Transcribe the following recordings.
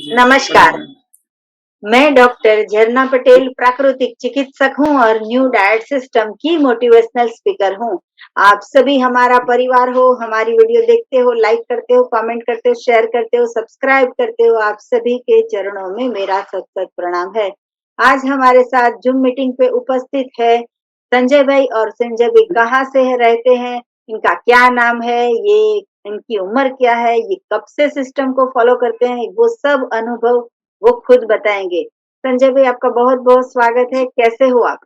जी, नमस्कार। बढ़िया। मैं डॉक्टर झरना पटेल प्राकृतिक चिकित्सक हूँ और न्यू डाइट सिस्टम की मोटिवेशनल स्पीकर हूँ। आप सभी हमारा परिवार हो, हमारी वीडियो देखते हो, लाइक करते हो, कमेंट करते हो, शेयर करते हो, सब्सक्राइब करते हो। आप सभी के चरणों में मेरा सत प्रणाम है। आज हमारे साथ जूम मीटिंग पे उपस्थित है संजय भाई। और संजय भाई कहाँ से रहते हैं, इनका क्या नाम है, ये इनकी उम्र क्या है, ये कब से सिस्टम को फॉलो करते हैं, वो सब अनुभव वो खुद बताएंगे। संजय भाई आपका बहुत बहुत स्वागत है। कैसे हो आप?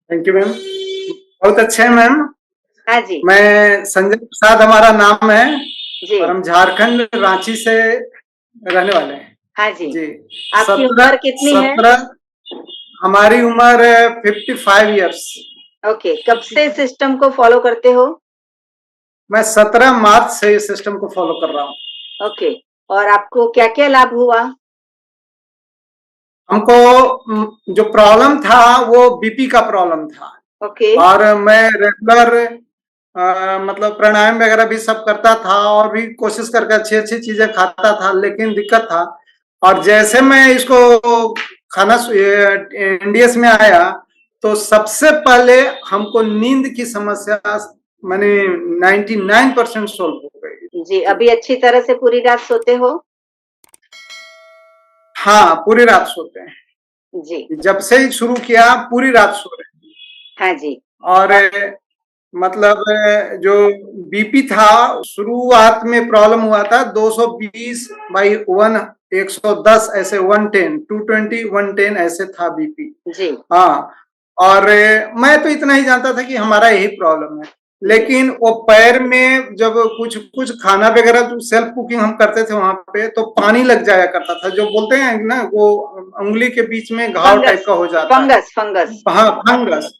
Thank you ma'am. बहुत अच्छे हैं मैम। हाँ जी। मैं संजय प्रसाद हमारा नाम है जी। और हम झारखंड रांची से रहने वाले हैं। हाँ जी। जी। आपकी उम्र सत्रह कितनी है? 17 हमारी उम्र 55 ईयर्स। ओके, कब से सिस्टम को फॉलो करते हो? मैं 17 मार्च से इस सिस्टम को फॉलो कर रहा हूँ। ओके, और आपको क्या क्या लाभ हुआ? हमको जो प्रॉब्लम था वो बीपी का प्रॉब्लम था। ओके। और मैं रेगुलर मतलब प्राणायाम वगैरह भी सब करता था और भी कोशिश करके अच्छी अच्छी चीजें खाता था, लेकिन दिक्कत था। और जैसे मैं इसको खाना इंडियस में आया तो सबसे पहले हमको नींद की समस्या मैंने 99% सोल्व हो गई। जी, अभी अच्छी तरह से पूरी रात सोते हो? हाँ, पूरी रात सोते जी। हैं। जब से ही शुरू किया पूरी रात सो रहे हैं। हाँ जी। और मतलब जो बीपी था, शुरुआत में प्रॉब्लम हुआ था 220/1, 110 ऐसे, 110, 220, 110 ऐसे था बीपी। जी। हाँ। और मैं तो इतना ही जानता था कि हमारा यही प्रॉब्लम है, जी। लेकिन वो पैर में जब कुछ कुछ खाना वगैरह जो सेल्फ कुकिंग हम करते थे वहां पे, तो पानी लग जाया करता था, जो बोलते हैं ना वो उंगली के बीच में घाव टाइप फंगस। का हो जाता है। Fungus fungus. हाँ, फंगस।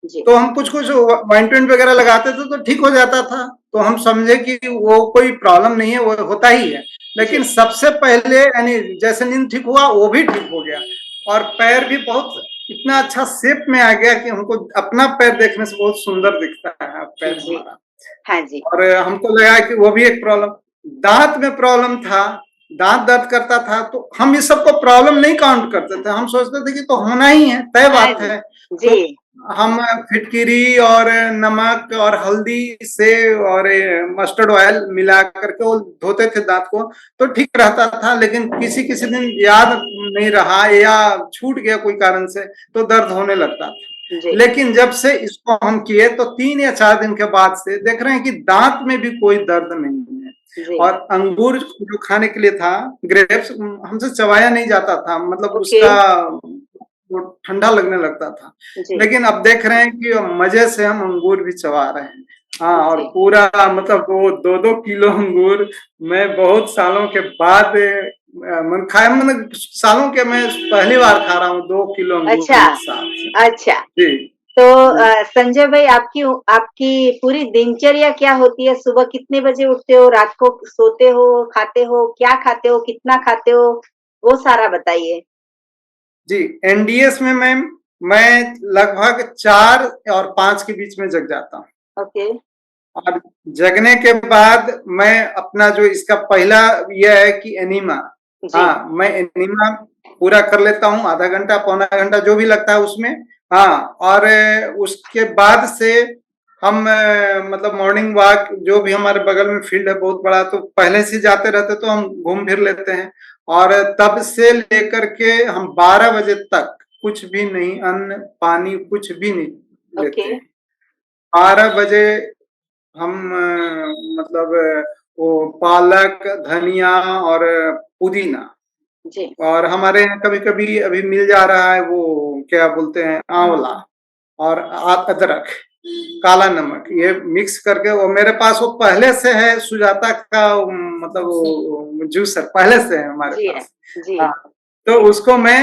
जी। तो हम कुछ कुछ ऑइंटमेंट वगैरह लगाते थे तो ठीक हो जाता था, तो हम समझे कि वो कोई प्रॉब्लम नहीं है, वो होता ही है। लेकिन जी। सबसे पहले यानी जैसे नींद ठीक हुआ वो भी ठीक हो गया, और पैर भी बहुत इतना अच्छा शेप में आ गया कि हमको अपना पैर देखने से बहुत सुंदर दिखता है पैर जी। हमारा। हाँ जी। और हमको लगा कि वो भी एक प्रॉब्लम, दांत में प्रॉब्लम था, दांत दर्द करता था, तो हम इस सबको प्रॉब्लम नहीं काउंट करते थे, हम सोचते थे कि तो होना ही है, तय हाँ बात जी। है। तो जी। हम फिटकिरी और नमक और हल्दी से और मस्टर्ड ऑयल मिला करके वो धोते थे दांत को, तो ठीक रहता था। लेकिन किसी किसी दिन याद नहीं रहा या छूट गया कोई कारण से, तो दर्द होने लगता था। जी। लेकिन जब से इसको हम किए तो 3 या 4 दिन के बाद से देख रहे हैं कि दांत में भी कोई दर्द नहीं है। जी। और अंगूर जो खाने के लिए था, ग्रेप्स, हमसे चबाया नहीं जाता था, मतलब ओके। उसका वो ठंडा लगने लगता था। जी। लेकिन अब देख रहे हैं कि मजे से हम अंगूर भी चबा रहे हैं। हाँ, और जी। पूरा मतलब वो 2-2 किलो अंगूर मैं बहुत सालों के बाद मन खाया, मतलब सालों के मैं पहली बार खा रहा हूँ 2 किलो अंगूर अच्छा। एक साथ। अच्छा। जी। तो जी। संजय भाई आपकी आपकी पूरी दिनचर्या क्या होती है? सुबह कितने बजे उठते हो, रात को सोते हो, खाते हो, क्या खाते हो, कितना खाते हो, वो सारा बताइए। जी, एनडीएस में मैम मैं लगभग 4 और 5 के बीच में जग जाता हूँ। ओके। और जगने के बाद मैं अपना जो इसका पहला यह है कि एनीमा, जी। हाँ, मैं एनीमा पूरा कर लेता हूँ, आधा घंटा पौना घंटा जो भी लगता है उसमें। हाँ, और उसके बाद से हम मतलब मॉर्निंग वॉक, जो भी हमारे बगल में फील्ड है बहुत बड़ा, तो पहले से जाते रहते तो हम घूम फिर लेते हैं। और तब से लेकर के हम 12 बजे तक कुछ भी नहीं, अन्न पानी कुछ भी नहीं ओके। लेते हैं। 12 बजे हम मतलब वो पालक, धनिया और पुदीना, जी। और हमारे यहाँ कभी कभी अभी मिल जा रहा है वो क्या बोलते हैं, आंवला और अदरक, काला नमक, ये मिक्स करके, वो मेरे पास वो पहले से है, सुजाता का मतलब वो जूसर पहले से है हमारे जी है। पास। जी। हाँ, तो उसको मैं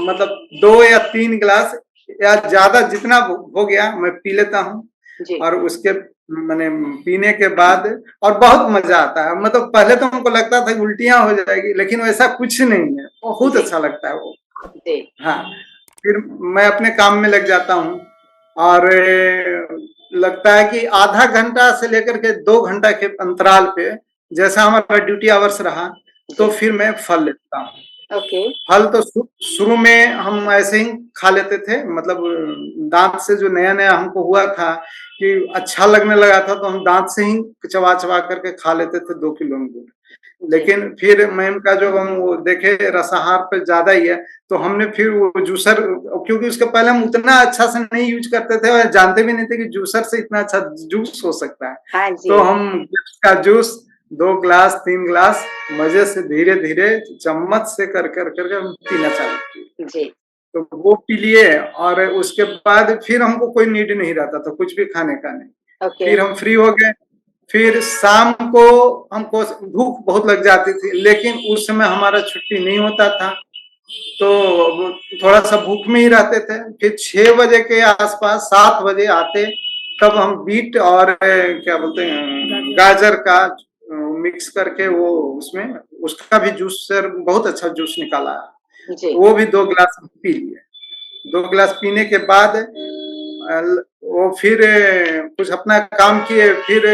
मतलब 2 या 3 गिलास या ज्यादा जितना हो गया मैं पी लेता हूँ। जी। और उसके मैंने पीने के बाद और बहुत मजा आता है, मतलब पहले तो हमको लगता था उल्टियां हो जाएगी, लेकिन वैसा कुछ नहीं है, बहुत जी। अच्छा लगता है वो। जी। हाँ, फिर मैं अपने काम में लग जाता हूँ। और लगता है कि आधा घंटा से लेकर के 2 घंटा के अंतराल पे, जैसा हमारा ड्यूटी आवर्स रहा, तो फिर मैं फल लेता हूँ। ओके। फल तो शुरू में हम ऐसे ही खा लेते थे, मतलब दांत से जो नया नया हमको हुआ था कि अच्छा लगने लगा था, तो हम दांत से ही चबा चबा करके खा लेते थे 2 किलो अंगूर। लेकिन फिर मैम का जो हम वो देखे रसाहार पे ज्यादा ही है, तो हमने फिर वो जूसर, क्योंकि उसके पहले हम उतना अच्छा से नहीं यूज करते थे और जानते भी नहीं थे कि जूसर से इतना अच्छा जूस हो सकता है। हाँ जी। तो हम का जूस 2 ग्लास 3 ग्लास मजे से धीरे धीरे चम्मच से कर कर कर हम पीना चालू किए। जी। तो वो पी लिए और उसके बाद फिर हमको कोई नीड नहीं रहता था कुछ भी खाने का नहीं। ओके। फिर हम फ्री हो गए। फिर शाम को हमको भूख बहुत लग जाती थी, लेकिन उस समय हमारा छुट्टी नहीं होता था, तो थोड़ा सा भूख में ही रहते थे। फिर 6 बजे के आसपास 7 बजे आते, तब हम बीट और क्या बोलते हैं गाजर का मिक्स करके वो उसमें उसका भी जूस सर बहुत अच्छा जूस निकाला। जी। वो भी 2 गिलास पी लिए। 2 गिलास पीने के बाद वो फिर कुछ अपना काम किए। फिर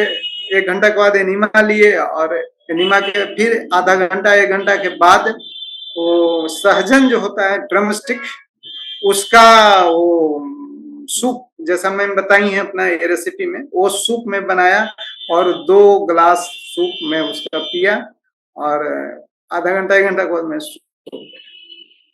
1 घंटा के बाद एनिमा लिए और एनिमा के फिर आधा घंटा 1 घंटा के बाद वो सहजन जो होता है ड्रम स्टिक, उसका वो सूप जैसा मैंने बताई है अपना ये रेसिपी में, वो सूप में बनाया और 2 गिलास सूप में उसका पिया और आधा घंटा 1 घंटा के बाद मैं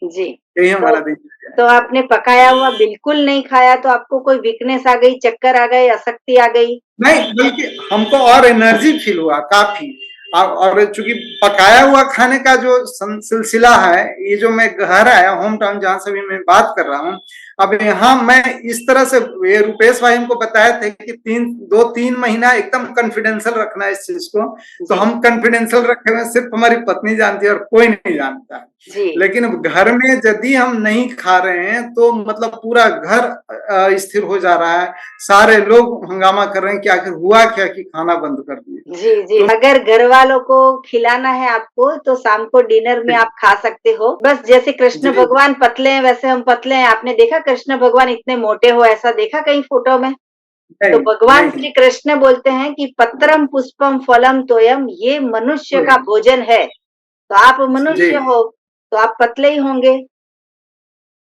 जी। यही हमारा दिन। तो आपने पकाया हुआ बिल्कुल नहीं खाया, तो आपको कोई वीकनेस आ गई, चक्कर आ गए, अशक्ति आ गई? नहीं, बल्कि हमको और एनर्जी फील हुआ काफी। और चूंकि पकाया हुआ खाने का जो सिलसिला है, ये जो मैं घर आया होम टाउन जहाँ से भी मैं बात कर रहा हूँ, अब यहाँ मैं इस तरह से, ये रुपेश भाई हमको बताए थे कि 2-3 महीना एकदम कॉन्फिडेंशियल रखना है इस चीज को। तो हम कॉन्फिडेंशियल रखे हुए, सिर्फ हमारी पत्नी जानती है और कोई नहीं जानता। लेकिन अब घर में यदि हम नहीं खा रहे हैं तो मतलब पूरा घर स्थिर हो जा रहा है, सारे लोग हंगामा कर रहे हैं कि आखिर हुआ क्या कि खाना बंद कर दिए। जी, जी। तो अगर घर वालों को खिलाना है आपको, तो शाम को डिनर में आप खा सकते हो। बस जैसे कृष्ण भगवान पतले हैं वैसे हम पतले हैं। आपने देखा कृष्ण भगवान इतने मोटे हो, ऐसा देखा कहीं फोटो में? तो भगवान श्री कृष्ण बोलते हैं कि पत्रम पुष्पम फलम तोयम, ये मनुष्य का भोजन है। तो आप मनुष्य हो तो आप पतले ही होंगे।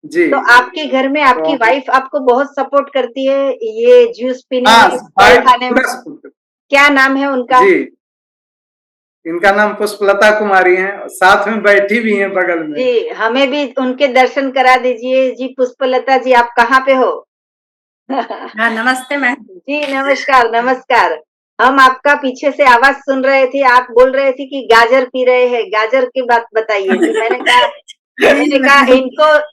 जी। तो आपके घर में आपकी वाइफ आपको बहुत सपोर्ट करती है ये जूस पीने में, फल खाने में? क्या नाम है उनका? जी, इनका नाम पुष्पलता कुमारी है, साथ में बैठी भी हैं बगल में। जी, हमें भी उनके दर्शन करा दीजिए। जी पुष्पलता जी, आप कहाँ पे हो? हाँ, नमस्ते मैम। जी नमस्कार, नमस्कार। हम आपका पीछे से आवाज सुन रहे थे, आप बोल रहे थे कि गाजर पी रहे हैं। गाजर की बात बताइए। जी मैंने कहा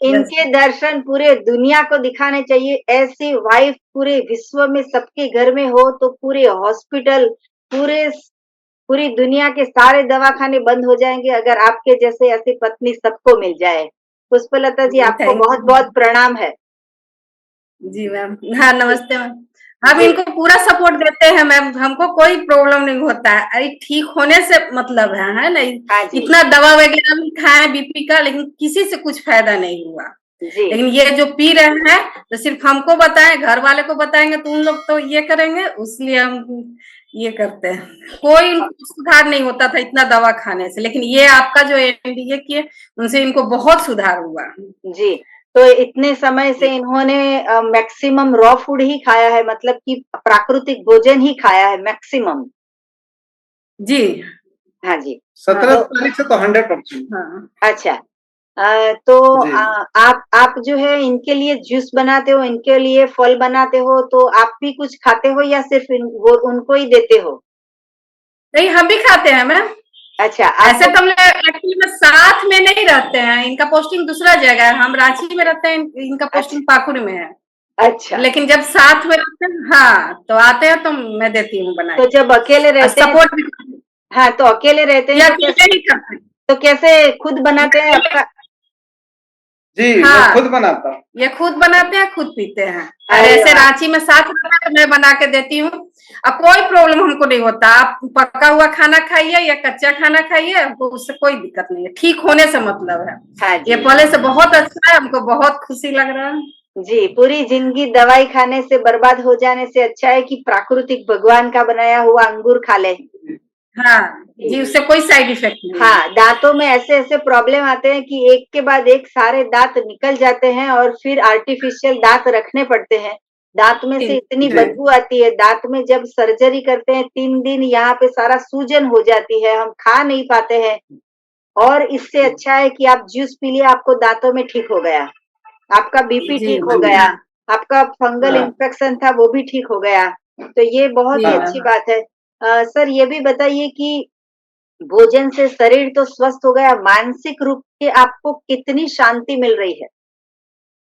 इनके दर्शन पूरे दुनिया को दिखाने चाहिए। ऐसी वाइफ पूरे विश्व में सबके घर में हो तो पूरे हॉस्पिटल, पूरी दुनिया के सारे दवाखाने बंद हो जाएंगे अगर आपके जैसे ऐसी पत्नी सबको मिल जाए। पुष्पलता जी, आपको बहुत बहुत प्रणाम है। जी मैम। हाँ, नमस्ते मैम। हम इनको पूरा सपोर्ट देते हैं मैम, हमको कोई प्रॉब्लम नहीं होता है। अरे ठीक होने से मतलब है ना? इतना दवा वगैरह भी खाए बीपी का, लेकिन किसी से कुछ फायदा नहीं हुआ। लेकिन ये जो पी रहे हैं तो सिर्फ हमको बताएं, घर वाले को बताएंगे तो उन लोग तो ये करेंगे, इसलिए हम ये करते हैं। कोई उनको सुधार नहीं होता था इतना दवा खाने से, लेकिन ये आपका जो एनडीए किए उनसे इनको बहुत सुधार हुआ। जी, तो इतने समय से इन्होंने मैक्सिमम रॉ फूड ही खाया है, मतलब कि प्राकृतिक भोजन ही खाया है मैक्सिमम। जी हाँ जी। 17 तारीख से तो 100%। हाँ। अच्छा, तो आप जो है इनके लिए जूस बनाते हो, इनके लिए फल बनाते हो, तो आप भी कुछ खाते हो या सिर्फ वो उनको ही देते हो? नहीं, हम भी खाते हैं मैम। अच्छा, ऐसे तो हम एक्चुअली में साथ में नहीं रहते हैं, इनका पोस्टिंग दूसरा जगह है, हम रांची में रहते हैं, इनका पोस्टिंग पाकुड़ में है। अच्छा, लेकिन जब साथ में रहते हैं, हाँ, तो आते हैं तो मैं देती हूँ बना। तो जब अकेले रहते हैं, सपोर्ट भी, हाँ, तो अकेले रहते हैं तो कैसे खुद बनाते हैं आपका? जी, हाँ, मैं खुद बनाता हूँ। ये खुद बनाते हैं, खुद पीते हैं। और ऐसे रांची में साथ में मैं बना के देती हूँ। अब कोई प्रॉब्लम हमको नहीं होता। आप पका हुआ खाना खाइए या कच्चा खाना खाइए, हमको उससे कोई दिक्कत नहीं है। ठीक होने से मतलब है। हाँ ये पहले से बहुत अच्छा है, हमको बहुत खुशी लग रहा है। जी, पूरी जिंदगी दवाई खाने से बर्बाद हो जाने से अच्छा है कि प्राकृतिक भगवान का बनाया हुआ अंगूर खा ले। हाँ जी, उससे कोई साइड इफेक्ट नहीं। हाँ, दांतों में ऐसे ऐसे प्रॉब्लम आते हैं कि एक के बाद एक सारे दांत निकल जाते हैं और फिर आर्टिफिशियल दांत रखने पड़ते हैं। दांत में से इतनी बदबू आती है, दांत में जब सर्जरी करते हैं 3 दिन यहाँ पे सारा सूजन हो जाती है, हम खा नहीं पाते हैं। और इससे अच्छा है कि आप जूस पी लिए, आपको दांतों में ठीक हो गया, आपका बीपी ठीक हो गया, आपका फंगल इन्फेक्शन था वो भी ठीक हो गया, तो ये बहुत ही अच्छी बात है। सर ये भी बताइए कि भोजन से शरीर तो स्वस्थ हो गया, मानसिक रूप से आपको कितनी शांति मिल रही है?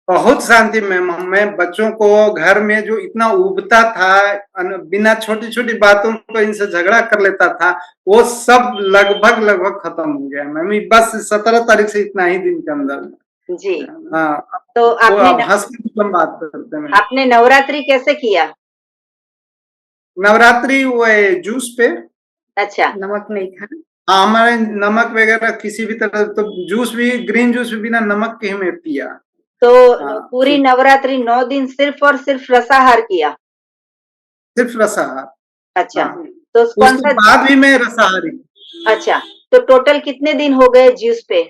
बहुत शांति मैम। मैं बच्चों को घर में जो इतना उबता था, बिना छोटी छोटी बातों को इनसे झगड़ा कर लेता था, वो सब लगभग खत्म हो गया मैम। बस 17 तारीख से इतना ही दिन के अंदर। जी हाँ, तो आपने हंस के बात करते हैं। आपने नवरात्रि कैसे किया? नवरात्रि वो जूस पे। अच्छा, नमक नहीं था। हाँ, हमारे नमक वगैरह किसी भी तरह, तो जूस भी, ग्रीन जूस भी बिना नमक के ही में पिया। तो हाँ, पूरी नवरात्रि 9 दिन सिर्फ और सिर्फ रसाहार किया? सिर्फ रसाहार। अच्छा, हाँ, तो कौन उसके सा? बाद भी मैं रसाहारी। अच्छा, तो टोटल कितने दिन हो गए जूस पे?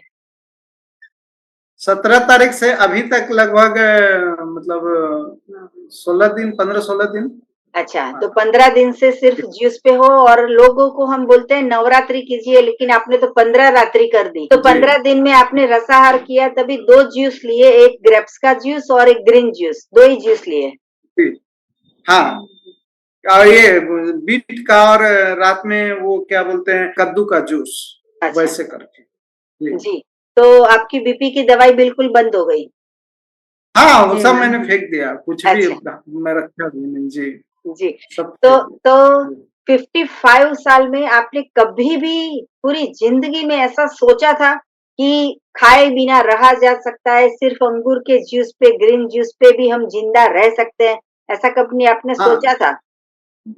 17 तारीख से अभी तक लगभग मतलब 16 दिन, 15-16 दिन। अच्छा, तो 15 दिन से सिर्फ जूस पे हो, और लोगों को हम बोलते हैं नवरात्रि कीजिए, लेकिन आपने तो 15 रात्रि कर दी। तो 15 दिन में आपने रसाहार किया, तभी 2 जूस लिए, एक ग्रेप्स का जूस और एक ग्रीन जूस, 2 ही जूस लिए। हाँ, और ये बीट का, और रात में वो क्या बोलते हैं, कद्दू का जूस। अच्छा। वैसे करके जी, तो आपकी बीपी की दवाई बिल्कुल बंद हो गई? हाँ, वो सब मैंने फेंक दिया, कुछ भी अच्छा। मैं रखा भी नहीं जी। जी, सब तो 55 साल में आपने कभी भी पूरी जिंदगी में ऐसा सोचा था कि खाए बिना रहा जा सकता है, सिर्फ अंगूर के जूस पे, ग्रीन जूस पे भी हम जिंदा रह सकते हैं, ऐसा कभी आपने हाँ, सोचा था?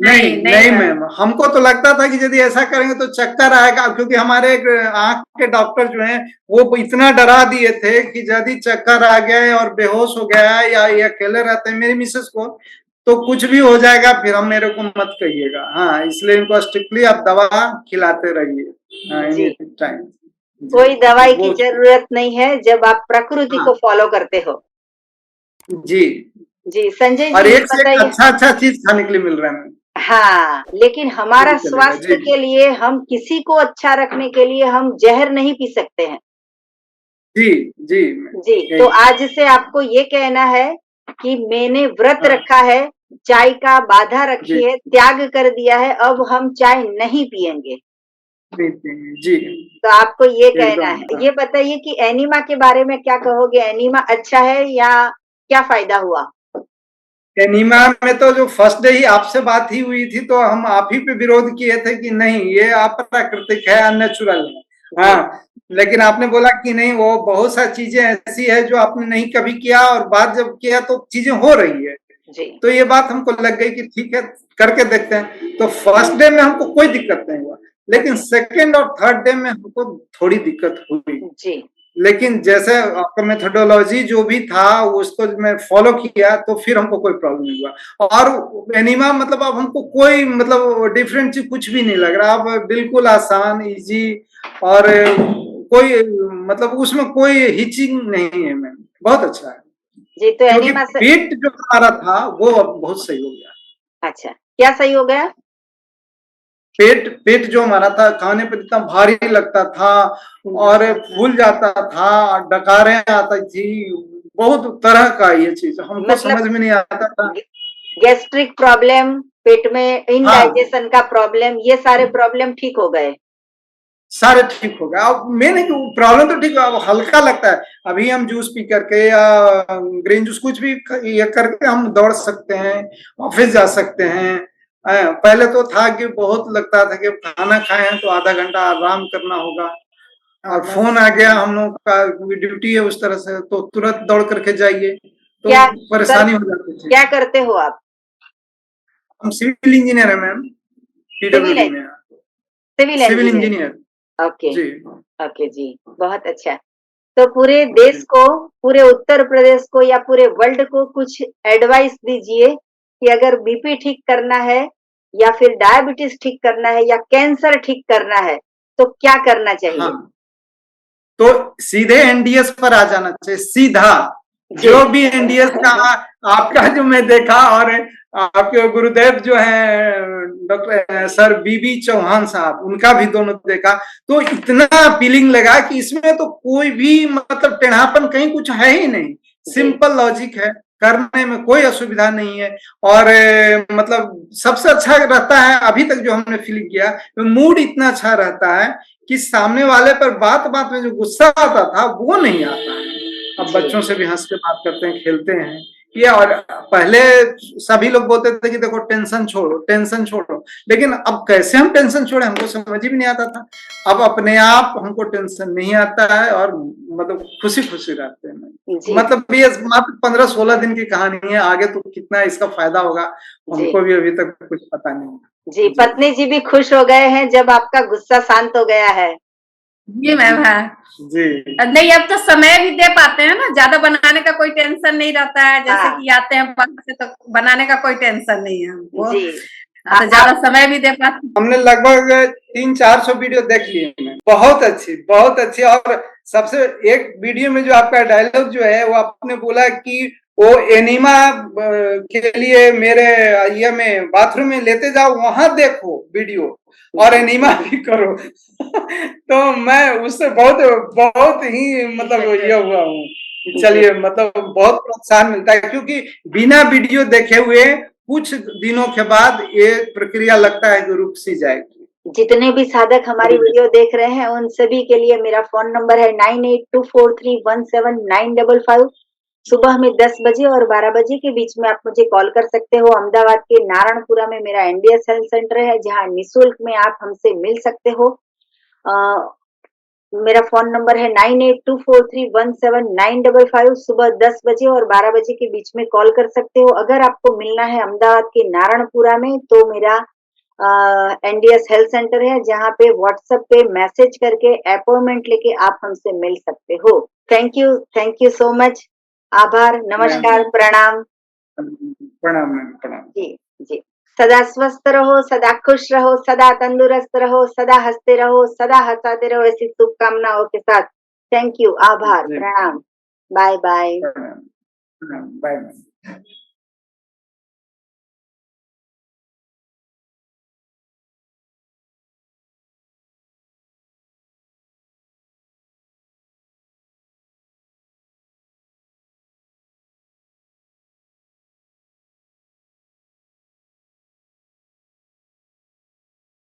नहीं मैम, हमको तो लगता था कि यदि ऐसा करेंगे तो चक्कर आएगा, क्योंकि हमारे एक आंख के डॉक्टर जो हैं वो इतना डरा दिए थे कि यदि चक्कर आ गया और बेहोश हो गया या ये अकेले रहते हैं मेरी मिसेस को, तो कुछ भी हो जाएगा, फिर हम मेरे को मत कहिएगा। हाँ, इसलिए इनको स्ट्रिक्टली आप दवा खिलाते रहिए एनी टाइम। कोई दवाई की जरूरत नहीं है जब आप प्रकृति को फॉलो करते हो। जी जी, संजय और जी एक से एक बताइए। अच्छा चीज खाने के लिए मिल रहा है। हाँ, लेकिन हमारा स्वास्थ्य के लिए, हम किसी को अच्छा रखने के लिए हम जहर नहीं पी सकते हैं। जी जी जी, तो आज से आपको ये कहना है कि मैंने व्रत रखा है, चाय का बाधा रखी है, त्याग कर दिया है, अब हम चाय नहीं पिएंगे। जी, तो आपको ये कहना है। ये बताइए कि एनीमा के बारे में क्या कहोगे? एनीमा अच्छा है या क्या फायदा हुआ? एनीमा में तो जो फर्स्ट डे ही आपसे बात ही हुई थी, तो हम आप ही पे विरोध किए थे कि नहीं ये अप्राकृतिक है, अननेचुरल है। हाँ, लेकिन आपने बोला कि नहीं, वो बहुत सारी चीजें ऐसी है जो आपने नहीं कभी किया, और बात जब किया तो चीजें हो रही है। तो ये बात हमको लग गई कि ठीक है, करके देखते हैं। तो फर्स्ट डे में हमको कोई दिक्कत नहीं हुआ, लेकिन सेकेंड और थर्ड डे में हमको थोड़ी दिक्कत हुई। लेकिन जैसे आपका मेथोडोलॉजी जो भी था उसको मैं फॉलो किया, तो फिर हमको कोई प्रॉब्लम नहीं हुआ। और एनीमा मतलब अब हमको कोई मतलब डिफरेंट चीज कुछ भी नहीं लग रहा, अब बिल्कुल आसान, इजी, और कोई मतलब उसमें कोई हिचिंग नहीं है मैम, बहुत अच्छा है जी। तो क्योंकि एनीमा से पेट जो हमारा था वो अब बहुत सही हो गया। अच्छा, क्या सही हो गया? पेट जो हमारा था, खाने पर इतना भारी लगता था और फूल जाता था, डकारें आती थी, बहुत तरह का ये चीज हमको मतलब समझ में नहीं आता था। गैस्ट्रिक प्रॉब्लम, पेट में इनडाइजेशन का प्रॉब्लम, ये सारे प्रॉब्लम ठीक हो गए? सारे ठीक हो गए। अब मैंने प्रॉब्लम तो ठीक है, अब हल्का लगता है। अभी हम जूस पी करके या ग्रीन जूस कुछ भी ये करके हम दौड़ सकते हैं, ऑफिस जा सकते हैं। पहले तो था कि बहुत लगता था कि खाना खाए हैं तो आधा घंटा आराम करना होगा, और फोन आ गया, हम लोग का ड्यूटी है उस तरह से, तो तुरंत दौड़ करके जाइए, तो क्या परेशानी हो जाती थी। क्या करते हो आप? हम सिविल इंजीनियर है मैम, पीडब्ल्यूडी में। Civil engineer. ओके जी ओके जी, बहुत अच्छा। तो पूरे देश को, पूरे उत्तर प्रदेश को या पूरे वर्ल्ड को कुछ एडवाइस दीजिए कि अगर बीपी ठीक करना है या फिर डायबिटीज ठीक करना है या कैंसर ठीक करना है तो क्या करना चाहिए? हाँ, तो सीधे एनडीएस पर आ जाना चाहिए, सीधा। जो भी एनडीएस का आपका जो मैं देखा, और आपके गुरुदेव जो है डॉक्टर सर बीबी चौहान साहब, उनका भी दोनों देखा, तो इतना फीलिंग लगा कि इसमें तो कोई भी मतलब टेढ़ापन कहीं कुछ है ही नहीं, सिंपल लॉजिक है, करने में कोई असुविधा नहीं है। और मतलब सबसे अच्छा रहता है अभी तक जो हमने फीलिंग किया, तो मूड इतना अच्छा रहता है कि सामने वाले पर बात बात में जो गुस्सा आता था वो नहीं आता है। अब बच्चों से भी हंस के बात करते हैं, खेलते हैं ये। और पहले सभी लोग बोलते थे कि देखो टेंशन छोड़ो, टेंशन छोड़ो, लेकिन अब कैसे हम टेंशन छोड़े हमको समझ ही नहीं आता था। अब अपने आप हमको टेंशन नहीं आता है और मतलब खुशी खुशी रहते हैं। मतलब ये मात्र 15-16 दिन की कहानी है, आगे तो कितना इसका फायदा होगा हमको भी अभी तक कुछ पता नहीं। जी, पत्नी जी भी खुश हो गए हैं जब आपका गुस्सा शांत हो गया है। जी मैम, हाँ जी। नहीं, अब तो समय भी दे पाते हैं ना, ज्यादा बनाने का कोई टेंशन नहीं रहता है, जैसे कि आते हैं बाहर से तो बनाने का कोई टेंशन नहीं है हमको, तो ज्यादा समय भी दे पाते। हमने लगभग 300-400 वीडियो देख लिए, बहुत अच्छी, बहुत अच्छी। और सबसे एक वीडियो में जो आपका डायलॉग जो है वो आपने बोला कि वो एनिमा के लिए मेरे ये में बाथरूम में लेते जाओ, वहां देखो वीडियो और एनिमा भी करो। तो मैं उससे बहुत बहुत ही मतलब ये हुआ हूँ। चलिए, मतलब बहुत प्रोत्साहन मिलता है, क्योंकि बिना वीडियो देखे हुए कुछ दिनों के बाद ये प्रक्रिया लगता है कि रुक सी जाएगी। जितने भी साधक हमारी वीडियो देख रहे हैं उन सभी के लिए मेरा फोन नंबर है 9824317955। सुबह में 10 बजे और 12 बजे के बीच में आप मुझे कॉल कर सकते हो। अहमदाबाद के नारायणपुरा में मेरा एनडीएस हेल्थ सेंटर है, जहां निःशुल्क में आप हमसे मिल सकते हो। मेरा फोन नंबर है 9824317955। सुबह 10 बजे और 12 बजे के बीच में कॉल कर सकते हो। अगर आपको मिलना है अहमदाबाद के नारायणपुरा में तो मेरा एनडीएस हेल्थ सेंटर है, जहाँ पे व्हाट्सएप पे मैसेज करके अपॉइंटमेंट लेके आप हमसे मिल सकते हो। Thank you so much. आभार, नमस्कार, प्रणाम। प्रणाम मैम, प्रणाम। जी जी, सदा स्वस्थ रहो, सदा खुश रहो, सदा तंदुरुस्त रहो, सदा हंसते रहो, सदा हंसाते रहो, ऐसी शुभकामनाओं के साथ। थैंक यू, आभार, प्रणाम, बाय बाय। प्रणाम, बाय।